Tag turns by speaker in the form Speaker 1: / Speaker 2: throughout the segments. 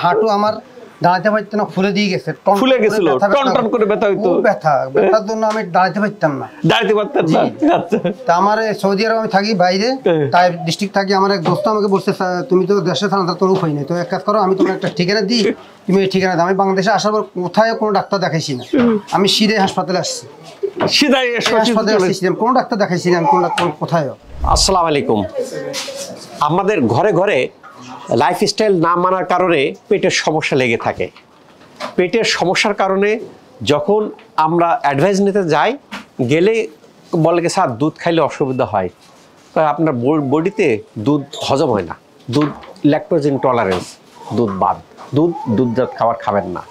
Speaker 1: হাঁটু আমার দাঁড়াতে পারতাম না, ফুলে দিয়ে গেছে,
Speaker 2: ফুলে গেছিল, টন করে ব্যথা হইতো,
Speaker 1: ব্যথার জন্য আমি দাঁড়াতে পারতাম না,
Speaker 2: দাঁড়াতে পারতাম না। আচ্ছা,
Speaker 1: তা আমার সৌদি আরব আমি থাকি বাইরে, তাই ডিস্ট্রিক্ট থাকি, আমার এক দোস্ত আমাকে বলছে তুমি তো দেশে থানা, তোর উপায় নেই, তো এক কাজ করো, আমি তোমার একটা ঠিকানা দিই, তুমি এই ঠিকানা দাও। আমি বাংলাদেশে আসার পর কোথায় কোনো ডাক্তার দেখাইছি না, আমি সিধে হাসপাতালে আসছি,
Speaker 2: সিধাই
Speaker 1: হাসপাতালে আসছিলাম, কোনো ডাক্তার দেখাইছি না, আমি কোনো ডাক্তার কোথায়।
Speaker 2: আসসালামু আলাইকুম। আমাদের ঘরে ঘরে লাইফস্টাইল না মানার কারণে পেটের সমস্যা লেগে থাকে। পেটের সমস্যার কারণে যখন আমরা অ্যাডভাইস নিতে যাই, গেলে বলে কি স্যার দুধ খাইলে অসুবিধা হয়, আপনার বডিতে দুধ হজম হয় না, দুধ ল্যাকটোজ ইনটলারেন্স, দুধ বাদ, দুধজাত খাবার খাবেন না।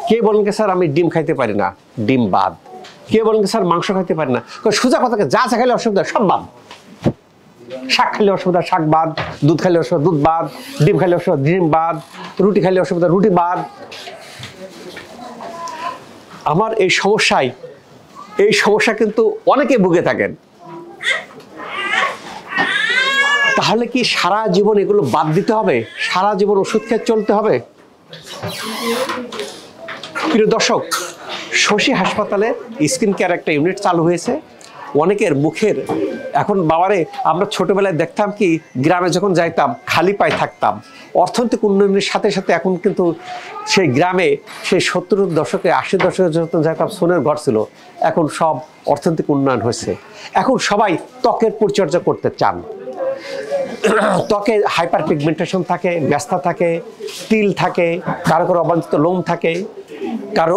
Speaker 2: কে বলেন কি স্যার আমি ডিম খাইতে পারি না, ডিম বাদ। কে বলেন কি স্যার মাংস খাইতে পারি না, সোজা কথাকে যা যা খাইলে অসুবিধা সব বাদ। শাক খাইলে অসুবিধা শাক বাদ, দুধ খাইলে অসুবিধা দুধ বাদ, ডিম খাইলে অসুবিধা ডিম বাদ, রুটি খাইলে অসুবিধা রুটি বাদ। আমার এই সমস্যা কিন্তু অনেকে ভুগে থাকেন। তাহলে কি সারা জীবন এগুলো বাদ দিতে হবে, সারা জীবন ওষুধ খেয়ে চলতে হবে? প্রিয় দর্শক, শশী হাসপাতালে স্কিন কেয়ার একটা ইউনিট চালু হয়েছে। অনেকের মুখের এখন বাবারে, আমরা ছোটবেলায় দেখতাম কি গ্রামে যখন যাইতাম খালি পায়ে থাকতাম। অর্থনৈতিক উন্নয়নের সাথে সাথে এখন কিন্তু সেই গ্রামে সেই 70-এর দশকে 80-এর দশকে যখন যাইতাম সোনের ঘর ছিল, এখন সব অর্থনৈতিক উন্নয়ন হয়েছে। এখন সবাই ত্বকের পরিচর্যা করতে চান। ত্বকে হাইপার পিগমেন্টেশন থাকে, ব্যস্তা থাকে, তিল থাকে, কারো কারো অবাঞ্ছিত লোম থাকে, কারো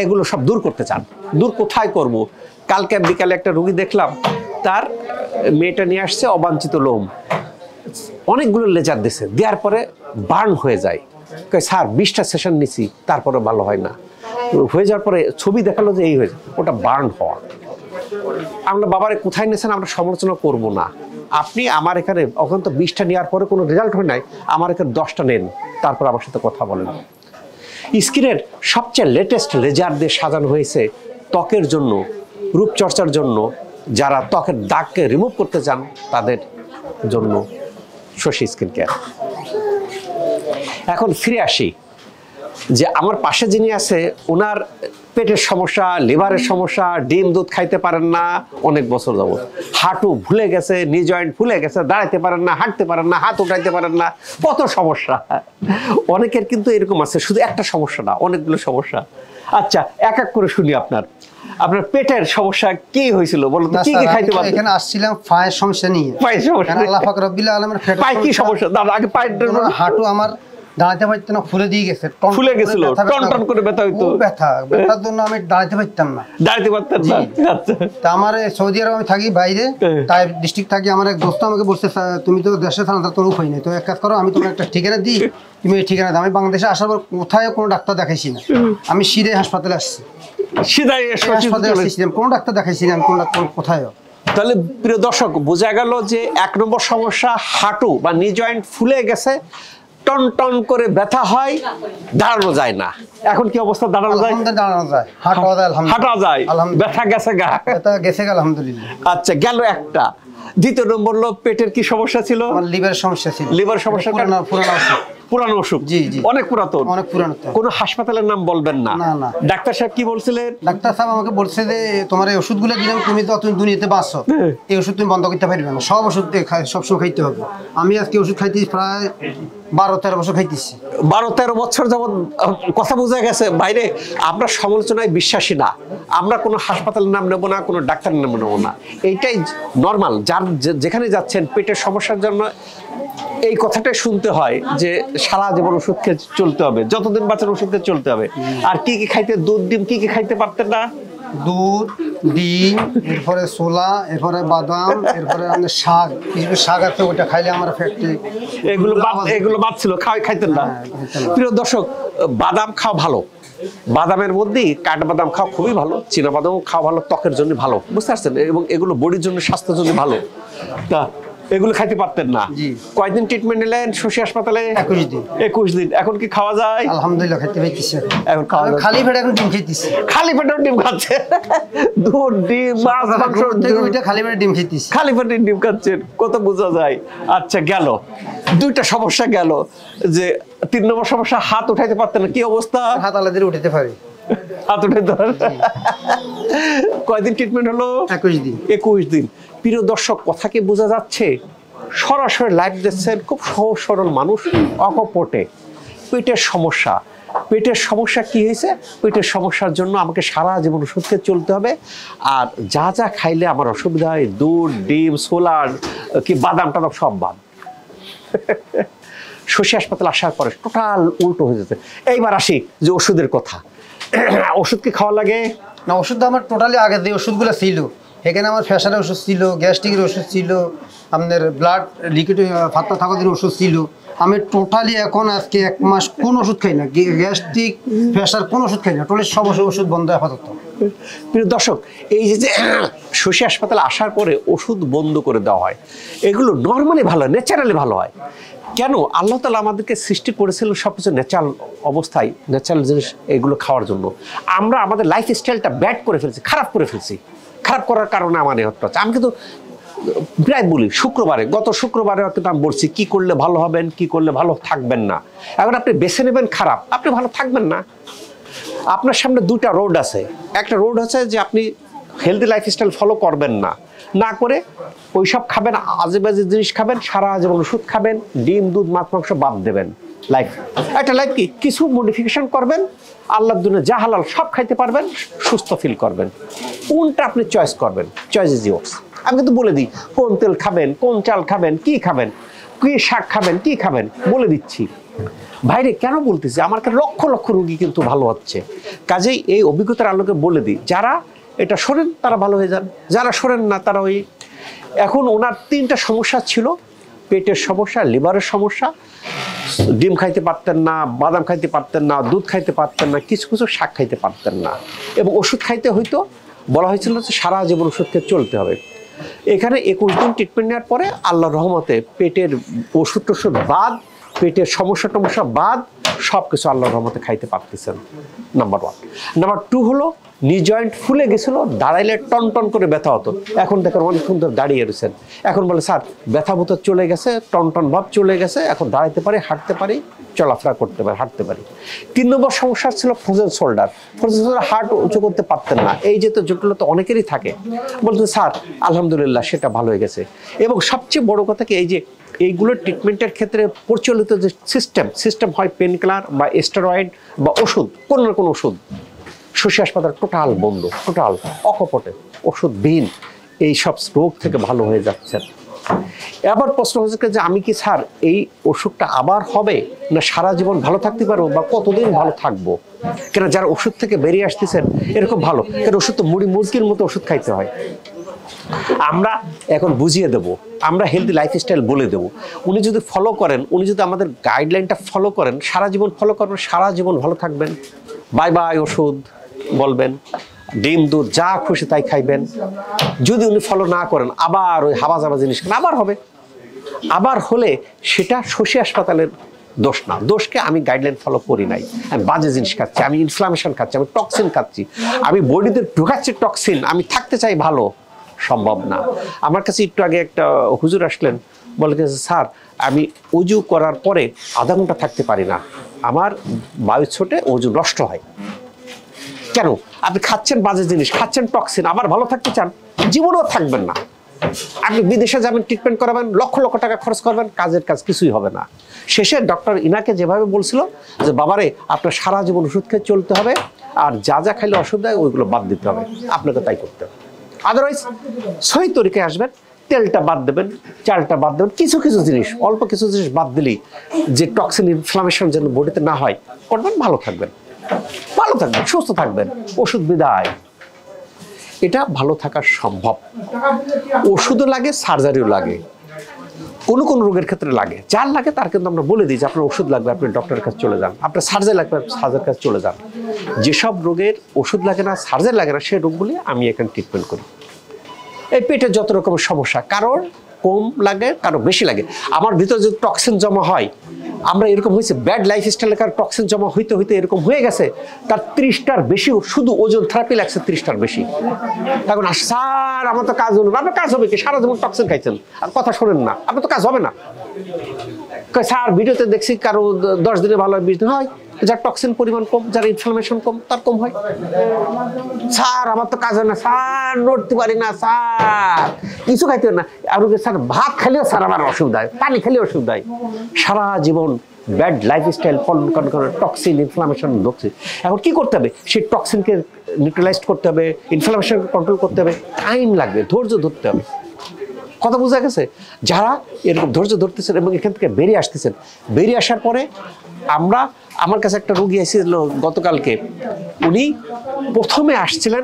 Speaker 2: এগুলো সব দূর করতে চান। দূর কোথায় করব? কালকে বিকালে একটা রুগী দেখলাম, তার মেয়েটা নিয়ে আসছে অবাঞ্ছিত লোম, অনেকগুলো লেজার দিছে, দেওয়ার পরে বার্ন হয়ে যায়। স্যার 20টা সেশন নিছি, তারপরে ভালো হয় না। হয়ে যাওয়ার পরে ছবি দেখালো যে এই হয়েছে, ওটা বার্ন হওয়া। আমরা বাবারে কোথায় নিয়েছেন আমরা সমালোচনা করব না। আপনি আমার এখানে ওখানে তো 20টা নেওয়ার পরে কোনো রেজাল্ট হয় নাই, আমার এখানে 10টা নেন, তারপর আমার সাথে কথা বলেন। স্কিনের সবচেয়ে লেটেস্ট লেজার দিয়ে সাজানো হয়েছে ত্বকের জন্য, রূপচর্চার জন্য, যারা ত্বকের দাগকে রিমুভ করতে চান তাদের জন্য শশী স্কিন কেয়ার। এখন ফিরে আসি যে আমার পাশে যিনি আছে, ওনার পেটের সমস্যা, লিভারের সমস্যা, ডিম দুধ খাইতে পারেন না অনেক বছর যাবত, হাঁটু ভুলে গেছে, নি জয়েন্ট ভুলে গেছে, দাঁড়াইতে পারেন না, হাঁটতে পারেন না, হাত উঠাইতে পারেন না, কত সমস্যা। অনেকের কিন্তু এরকম আছে, শুধু একটা সমস্যা না, অনেকগুলো সমস্যা। আচ্ছা, এক এক করে শুনি। আপনার পেটের সমস্যা কি হয়েছিল বলুন, কি কি খাইতে পারতেন?
Speaker 1: এখানে আসছিলাম পায়ের সমস্যা নিয়ে।
Speaker 2: পায়ের সমস্যা,
Speaker 1: আল্লাহ পাক রব্বুল আলামিনের
Speaker 2: পায়ে কি সমস্যা? দাদা আগে পায়ের
Speaker 1: হাঁটু আমার দাঁড়াতে পারতাম না, ফুলে দিয়ে গেছে,
Speaker 2: ফুলে গেছিল, টন করে ব্যথা হইতো,
Speaker 1: ব্যথার জন্য আমি দাঁড়াতে পারতাম না,
Speaker 2: দাঁড়াতে পারতাম না। আচ্ছা,
Speaker 1: তা আমার সৌদি আরব আমি থাকি বাইরে, তাই ডিস্ট্রিক্ট থাকি, আমার এক দোস্ত আমাকে বলছে তুমি তো দেশে থানা, তোর উপায় নেই, তো এক কাজ করো, আমি তোমার একটা ঠিকানা দিই, তুমি এই ঠিকানা দাও। আমি বাংলাদেশে আসার পর কোথায় কোনো ডাক্তার দেখাইছি না, আমি সিধে হাসপাতালে আসছি,
Speaker 2: সিধাই হাসপাতালে
Speaker 1: আসছিলাম, কোনো ডাক্তার দেখাইছি না, আমি কোনো ডাক্তার কোথায়।
Speaker 2: তাহলে প্রিয় দর্শক, বোঝা গেল যে 1 নম্বর সমস্যা হাঁটু বা নি জয়েন্ট ফুলে গেছে, টন টন করে ব্যথা হয়, দাঁড়ানো যায় না। এখন কি অবস্থা? দাঁড়ানো যায়,
Speaker 1: দাঁড়ানো যায়,
Speaker 2: হাঁটা যায়, ব্যথা গেছে গা,
Speaker 1: ব্যথা গেছে গা, আলহামদুলিল্লাহ।
Speaker 2: আচ্ছা, গেল একটা। দ্বিতীয় নম্বর হলো পেটের কি সমস্যা ছিল?
Speaker 1: আমার লিভারের সমস্যা ছিল।
Speaker 2: লিভার সমস্যা, পুরানো অসুখ,
Speaker 1: জি জি,
Speaker 2: অনেক পুরাতন,
Speaker 1: অনেক পুরানো।
Speaker 2: কোন হাসপাতালের নাম বলবেন না।
Speaker 1: না না।
Speaker 2: ডাক্তার সাহেব কি বলছিলেন?
Speaker 1: ডাক্তার সাহেব আমাকে বলছে যে তোমার এই ওষুধগুলো দিলাম, তুমি তো দুনিয়াতে বাঁচো, এই ওষুধ তুমি বন্ধ করতে পারবে না, সব ওষুধ সবসময় খাইতে হবে। আমি আজকে ওষুধ খাইতেছি প্রায় 12-13 বছর খাইতেছি।
Speaker 2: 12-13 বছর যাবত কথা বোঝা গেছে। বাইরে আমরা সমালোচনায় বিশ্বাসী না, আমরা কোনো হাসপাতালের নাম নেব না, কোনো ডাক্তারের নাম নেব না, এইটাই নর্মাল। যার যেখানে যাচ্ছেন পেটের সমস্যার জন্য এই কথাটাই শুনতে হয় যে সারা জীবন ওষুধ খেয়ে চলতে হবে, যতদিন বাঁচার ওষুধ খেয়ে চলতে হবে। আর কি কি খাইতে, দুধ ডিম কি কি খাইতে পারতেন না?
Speaker 1: দুধ, ডিম, এরপরে ছোলা, এরপরে বাদাম, এরপরে আমাদের শাক, কিছু শাক আছে, ওইটা খাইলে আমার ফ্যাক্টরি,
Speaker 2: এগুলো বাদ ছিল, খাইতেন না। প্রিয় দর্শক, বাদাম খাওয়া ভালো, বাদামের মধ্যেই কাঠবাদাম খাওয়া খুবই ভালো, চীনাবাদামও খাওয়া ভালো, ত্বকের জন্য ভালো, বুঝতে পারছেন, এবং এগুলো বডির জন্য, স্বাস্থ্যের জন্য ভালো। তা এগুলো খাইতে পারতেন না।
Speaker 1: জি।
Speaker 2: কয়দিন ট্রিটমেন্ট নিলেন শশী হাসপাতালে?
Speaker 1: 21 দিন।
Speaker 2: 21 দিন। এখন কি খাওয়া যায়?
Speaker 1: আলহামদুলিল্লাহ খাইতে পাইতেছি।
Speaker 2: এখন খাওয়া যায়।
Speaker 1: খালি পেটে এখন ডিম খাইতেছি।
Speaker 2: খালি পেটে ডিম খাচ্ছে? দুধ, ডিম, মাছ, মাংস
Speaker 1: থেকে ওইটা খালি পেটে ডিম খাইতেছি।
Speaker 2: খালি পেটে ডিম খাচ্ছেন, কত বোঝা যায়। আচ্ছা গেল, দুইটা সমস্যা গেল। যে 3 নম্বর সমস্যা, হাত উঠাইতে পারতেন না, কি অবস্থা?
Speaker 1: হাত আলাদা উঠাতে পারি।
Speaker 2: হাত উঠাইতে পারেন। কয়দিন ট্রিটমেন্ট হলো?
Speaker 1: 21 দিন।
Speaker 2: 21 দিন। প্রিয় দর্শক, কথা কি বোঝা যাচ্ছে? সরাসরি লাইভ দেখছেন, খুব সহজ সরল মানুষ, অকপটে। পেটের সমস্যা, পেটের সমস্যা কি হয়েছে? পেটের সমস্যার জন্য আমাকে সারা জীবন ওষুধ খেয়ে চলতে হবে। আর যা যা খাইলে আমার অসুবিধা হয়, দুধ, ডিম, সোলার কি বাদাম টাদাম সব বাদ। শশী হাসপাতাল আসার পরে টোটাল উল্টো হয়ে যেতে। এইবার আসি যে ওষুধের কথা। ওষুধ কি খাওয়া লাগে?
Speaker 1: না, ওষুধ আমার টোটালি আগে যে ওষুধগুলো ছিল, এখানে আমার প্রেশারের ওষুধ ছিল, গ্যাস্ট্রিকের ওষুধ ছিল, আপনার ব্লাড লিকুইড ফাত্তা থাকাদের ওষুধ ছিল। আমি টোটালি এখন আজকে 1 মাস কোন ওষুধ খাই না, গ্যাস্ট্রিক প্রেশার কোন ওষুধ খাই না, টোটালি সব ওষুধ বন্ধ আপাতত।
Speaker 2: প্রিয় দর্শক, এই যে শশী হাসপাতালে আসার পরে ওষুধ বন্ধ করে দেওয়া হয়, এগুলো নর্মালি ভালো হয়, ন্যাচারালি ভালো হয়। কেন? আল্লাহ তাআলা আমাদেরকে সৃষ্টি করেছিল সবকিছু ন্যাচারাল অবস্থায়, ন্যাচারাল জিনিস এগুলো খাওয়ার জন্য। আমরা আমাদের লাইফ স্টাইলটা ব্যাড করে ফেলছি, খারাপ করে ফেলছি। খারাপ করার কারণে আমার এই হচ্ছে। আমি কিন্তু প্রায় বলি, গত শুক্রবারে কিন্তু আমি বলছি কি করলে ভালো হবেন, কি করলে ভালো থাকবেন না। এখন আপনি বেছে নেবেন খারাপ, আপনি ভালো থাকবেন না। আপনার সামনে 2টা রোড আছে। একটা রোড আছে যে আপনি হেলদি লাইফস্টাইল ফলো করবেন না, না করে ওইসব খাবেন, আজেবাজে জিনিস খাবেন, সারা জীবন ওষুধ খাবেন, ডিম, দুধ, মাছ, মাংস বাদ দেবেন। লাইফ একটা লাইফ কি কিছু মডিফিকেশন করবেন, আল্লাহর জন্য যা হালাল সব খাইতে পারবেন, সুস্থ ফিল করবেন। কোনটা আপনি চয়েস করবেন? Choice is yours. আমি কিন্তু বলে দিই কোন তেল খাবেন, কোন চাল খাবেন, কি খাবেন, কি শাক খাবেন, কি খাবেন বলে দিচ্ছি। ভাইরে কেন বলতেছি? আমার কাছে লক্ষ লক্ষ রোগী কিন্তু ভালো হচ্ছে। কাজেই এই অভিজ্ঞতার আলোকে বলে দিই, যারা এটা শোনেন তারা ভালো হয়ে যান, যারা শোনেন না তারা ওই। এখন ওনার 3টা সমস্যা ছিল, পেটের সমস্যা, লিভারের সমস্যা, ডিম খাইতে পারতেন না, বাদাম খাইতে পারতেন না, দুধ খাইতে পারতেন না, কিছু কিছু শাক খাইতে পারতেন না, এবং ওষুধ খাইতে হইতো। বলা হয়েছিল যে সারা জীবন ওষুধ খেয়ে চলতে হবে। এখানে 21 দিন ট্রিটমেন্ট নেওয়ার পরে আল্লাহর রহমতে পেটের ওষুধ টষুধ বাদ, পেটের সমস্যা টমস্যা বাদ, সব কিছু আল্লাহর রহমতে খাইতে পারতেছেন। নাম্বার 1। নাম্বার 2 হলো নি জয়েন্ট ফুলে গেছিল, দাঁড়াইলে টন টন করে ব্যথা হতো। এখন দেখেন অনেকক্ষণ ধরে দাঁড়িয়ে রয়েছেন। এখন বলে স্যার ব্যথা বুথা চলে গেছে, টন টন ভাব চলে গেছে, এখন দাঁড়াইতে পারি, হাঁটতে পারি, চলাফেরা করতে পারি, হাঁটতে পারি। 3 নম্বর সমস্যা ছিল frozen shoulder. Frozen shoulder heart উঁচু করতে পারতেন না। এই যে তো জটিলতা অনেকেরই থাকে। বলতেন স্যার আলহামদুলিল্লাহ সেটা ভালো হয়ে গেছে। এবং সবচেয়ে বড় কথা কি, এই যে এইগুলো ট্রিটমেন্টের ক্ষেত্রে প্রচলিত যে সিস্টেম হয় পেন কিলার বা স্টেরয়েড বা ওষুধ, কোনো না কোনো ওষুধ, শশী হাসপাতাল টোটাল বন্ধ, টোটাল অকপটে ওষুধবিহীন এই সব রোগ থেকে ভালো হয়ে যাচ্ছেন। এবার প্রশ্ন হচ্ছে যে আমি কি স্যার এই অসুখটা আবার হবে, না সারা জীবন ভালো থাকতে পারবো, বা কতদিন ভালো থাকবো? কেন যারা ওষুধ থেকে বেরিয়ে আসতেছেন এরকম ভালো, কেন ওষুধ তো মুড়ি মুরগির মতো ওষুধ খাইতে হয়। আমরা এখন বুঝিয়ে দেব, আমরা হেলদি লাইফস্টাইল বলে দেব। উনি যদি ফলো করেন, উনি যদি আমাদের গাইডলাইনটা ফলো করেন, সারা জীবন ফলো করবেন, সারা জীবন ভালো থাকবেন। বাই বাই ওষুধ বলবেন, ডিম দুধ যা খুশি তাই খাইবেন। যদি উনি ফলো না করেন, আবার ওই হাবাজাবা জিনিস আবার হবে। আবার হলে সেটা শশী হাসপাতালের দোষ না, দোষকে আমি গাইডলাইন ফলো করি নাই, আমি বাজে জিনিস খাচ্ছি, আমি ইনফ্লামেশন খাচ্ছি, আমি টক্সিন খাচ্ছি, আমি বডিতে ঢুকাচ্ছি টক্সিন, আমি থাকতে চাই ভালো, সম্ভব না। আমার কাছে একটু আগে একটা হুজুর আসলেন, বলে স্যার আমি অজু করার পরে আধা ঘন্টা থাকতে পারি না, আমার বায়ু ছোটে অজু নষ্ট হয়। কেন? আপনি খাচ্ছেন বাজে জিনিস, খাচ্ছেন টক্সিন, আবার ভালো থাকতে চান, জীবনেও থাকবেন না। আপনি বিদেশে যাবেন, ট্রিটমেন্ট করাবেন, লক্ষ লক্ষ টাকা খরচ করবেন, কাজের কাজ কিছুই হবে না। শেষে ডক্টর ইনাকে যেভাবে বলছিল যে বাবারে আপনার সারা জীবন ওষুধ খেয়ে চলতে হবে, আর যা যা খাইলে অসুবিধা হয় ওইগুলো বাদ দিতে হবে, আপনাকে তাই করতে হবে। আদারওয়াইজ সহি তরিকায় আসবেন, তেলটা বাদ দেবেন, চালটা বাদ দেবেন, কিছু কিছু জিনিস, অল্প কিছু জিনিস বাদ দিলেই যে টক্সিন ইনফ্লামেশন যেন বডিতে না হয় করবেন, ভালো থাকবেন, ভালো থাকবেন, সুস্থ থাকবেন। ওষুধ বিদায়, এটা ভালো থাকা সম্ভব। ওষুধও লাগে, সার্জারিও লাগে, কোনো কোনো রোগের ক্ষেত্রে লাগে। যার লাগে তার কিন্তু আমরা বলে দিই যে আপনার ওষুধ লাগবে, আপনি ডক্টরের কাছে চলে যান, আপনার সার্জারি লাগবে, সার্জারির কাছে চলে যান। যেসব রোগের ওষুধ লাগে না, সার্জারি লাগে না, সেই রোগগুলি আমি এখানে ট্রিটমেন্ট করি। এই পেটের যত রকমের সমস্যা, কারণ কম লাগে, কারো বেশি লাগে। আমার ভিতরে যদি টক্সিন জমা হয়, আমরা এরকম হয়েছে ব্যাড লাইফস্টাইলে কারো টক্সিন জমা হইতে হইতে এরকম হয়ে গেছে, তার 30টার বেশি শুধু ওজন থেরাপি লাগছে, 30টার বেশি। এখন স্যার আমার তো কাজ হলো না। আপনার কাজ হবে কি? সারা জীবন টক্সিন খাইছেন আর কথা শোনেন না, আপনার তো কাজ হবে না। স্যার ভিডিওতে দেখছি কারো 10 দিনে ভালো হয়, 20 দিন হয়। যার টক্সিন পরিমাণ কম, যার ইনফ্লামেশন কম, তার কম হয়। স্যার আমার তো কাজ হয় না, স্যার নড়তে পারি না, স্যার কিছু খাইতে না। আর স্যার ভাত খেলেও স্যার আমার অসুবিধা হয়, পানি খেলেও অসুবিধা হয়। সারা জীবন ব্যাড লাইফস্টাইল ফলো করে টক্সিন ইনফ্লামেশন ঢুকছে। এখন কি করতে হবে? সেই টক্সিনকে নিউট্রালাইজ করতে হবে, ইনফ্লামেশনকে কন্ট্রোল করতে হবে, টাইম লাগবে, ধৈর্য ধরতে হবে। কথা বোঝা গেছে? যারা এরকম ধৈর্য ধরতেছেন এবং এখান থেকে বেরিয়ে আসতেছেন, বেরিয়ে আসার পরে আমার কাছে একটা রোগী এসেছিল গতকালকে। উনি প্রথমে আসছিলেন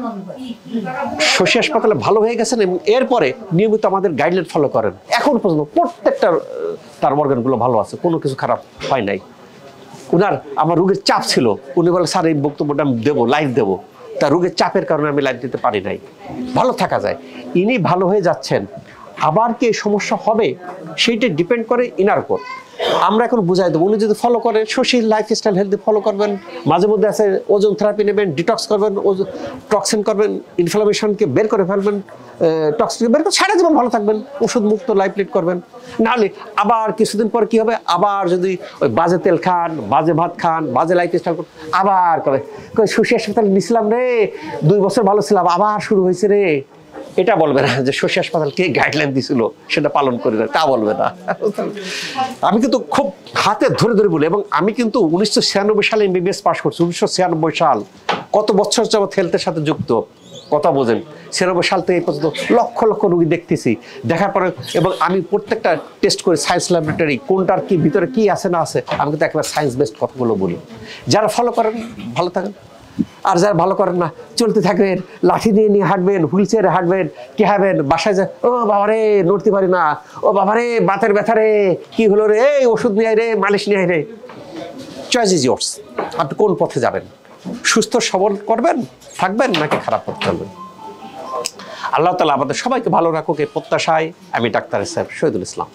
Speaker 2: শশী হাসপাতালে, ভালো হয়ে গেছেন এবং এরপরে নিয়মিত আমাদের গাইডলাইন ফলো করেন। এখন পর্যন্ত প্রত্যেকটা তার অর্গানগুলো ভালো আছে, কোনো কিছু খারাপ হয় নাই। আমার রোগের চাপ ছিল, উনি বলে স্যার এই বক্তব্যটা আমি দেবো, লাইভ দেবো। তার রোগের চাপের কারণে আমি লাইভ দিতে পারি নাই। ভালো থাকা যায়। ইনি ভালো হয়ে যাচ্ছেন, আবার কি সমস্যা হবে সেইটা ডিপেন্ড করে ইনার উপর। আমরা এখন বুঝাই দেবো। উনি যদি ফলো করেন শশীর লাইফস্টাইল হেলদি ফলো করবেন, মাঝে মধ্যে আছে ওজন থেরাপি নেবেন, ডিটক্স করবেন, টক্সিন করবেন, ইনফ্লামেশনকে বের করে ফেলবেন, টক্সিন বের করে সারা জীবন ভালো থাকবেন, ওষুধ মুক্ত লাইফ লিড করবেন। নাহলে আবার কিছুদিন পর কি হবে? আবার যদি ওই বাজে তেল খান, বাজে ভাত খান, বাজে লাইফস্টাইল করুন, আবার শশী হাসপাতালে নিছিলাম রে, 2 বছর ভালো ছিলাম, আবার শুরু হয়েছে রে। এটা বলবে না যে শশী হাসপাতাল কে গাইডলাইন দিছিল সেটা পালন করে না, তা বলবে না। আমি কিন্তু খুব হাতে ধরে ধরে বলি। এবং আমি কিন্তু 1996 সালে MBBS পাস করছি। 1996 সাল, কত বছর যাবত হেলথের সাথে যুক্ত, কথা বোঝেন। 96 সাল থেকে এই পর্যন্ত লক্ষ লক্ষ রোগী দেখতেছি, দেখার পরে এবং আমি প্রত্যেকটা টেস্ট করে সায়েন্স ল্যাবরেটরি কোনটার কি ভিতরে কি আছে না আছে, আমি কিন্তু একেবারে সায়েন্স বেসড কথাগুলো বলি। যারা ফলো করেন ভালো থাকেন, আর যারা ভালো করেন না চলতে থাকবেন, লাঠি দিয়ে নিয়ে হাঁটবেন, হুইল চেয়ারে হাঁটবেন, কি হাঁটবেন, বাসায় যায় ও বাবারে নড়তে পারি না, ও বাবারে বাতের ব্যথা রে, কি হলো রে, এই ওষুধ নিয়ে আয় রে, মালিশ নিয়ে আয় রে। Choice is yours. আপনি কোন পথে যাবেন? সুস্থ সবল করবেন থাকবেন নাকি খারাপ পথে চলবেন? আল্লাহ তাআলা আমাদের সবাইকে ভালো রাখুক এই প্রত্যাশায় আমি ডাক্তার সাহেব শহীদুল ইসলাম।